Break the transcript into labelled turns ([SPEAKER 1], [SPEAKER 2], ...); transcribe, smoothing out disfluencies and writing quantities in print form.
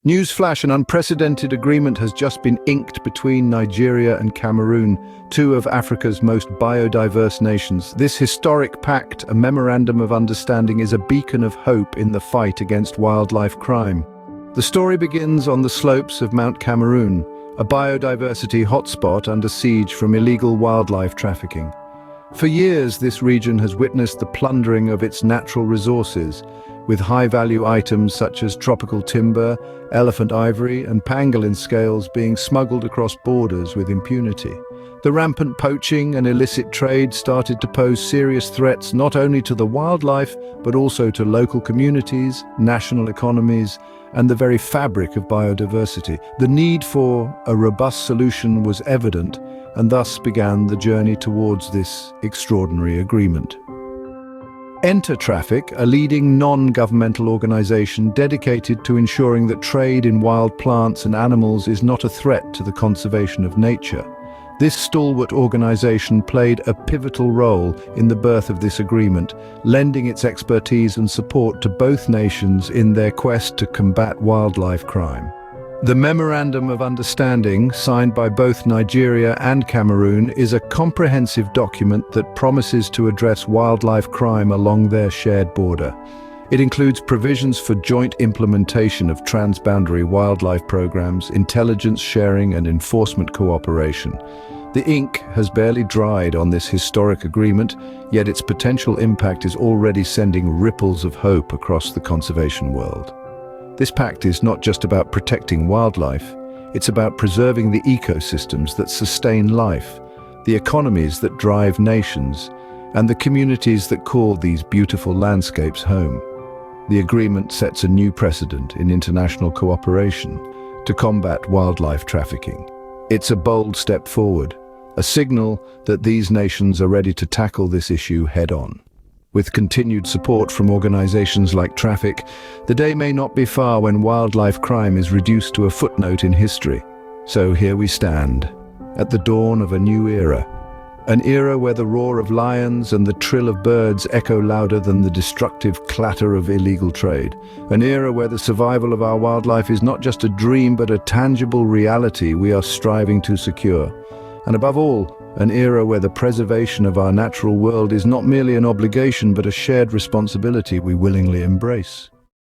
[SPEAKER 1] Newsflash: an unprecedented agreement has just been inked between Nigeria and Cameroon, two of Africa's most biodiverse nations. This historic pact, a memorandum of understanding, is a beacon of hope in the fight against wildlife crime. The story begins on the slopes of Mount Cameroon, a biodiversity hotspot under siege from illegal wildlife trafficking. For years, this region has witnessed the plundering of its natural resources, with high-value items such as tropical timber, elephant ivory, and pangolin scales being smuggled across borders with impunity. The rampant poaching and illicit trade started to pose serious threats not only to the wildlife, but also to local communities, national economies, and the very fabric of biodiversity. The need for a robust solution was evident, and thus began the journey towards this extraordinary agreement. Enter Traffic, a leading non-governmental organization dedicated to ensuring that trade in wild plants and animals is not a threat to the conservation of nature. This stalwart organization played a pivotal role in the birth of this agreement, lending its expertise and support to both nations in their quest to combat wildlife crime. The Memorandum of Understanding, signed by both Nigeria and Cameroon, is a comprehensive document that promises to address wildlife crime along their shared border. It includes provisions for joint implementation of transboundary wildlife programs, intelligence sharing, and enforcement cooperation. The ink has barely dried on this historic agreement, yet its potential impact is already sending ripples of hope across the conservation world. This pact is not just about protecting wildlife, it's about preserving the ecosystems that sustain life, the economies that drive nations, and the communities that call these beautiful landscapes home. The agreement sets a new precedent in international cooperation to combat wildlife trafficking. It's a bold step forward, a signal that these nations are ready to tackle this issue head-on. With continued support from organizations like Traffic, the day may not be far when wildlife crime is reduced to a footnote in history. So here we stand, at the dawn of a new era. An era where the roar of lions and the trill of birds echo louder than the destructive clatter of illegal trade. An era where the survival of our wildlife is not just a dream but a tangible reality we are striving to secure. And above all, an era where the preservation of our natural world is not merely an obligation but a shared responsibility we willingly embrace.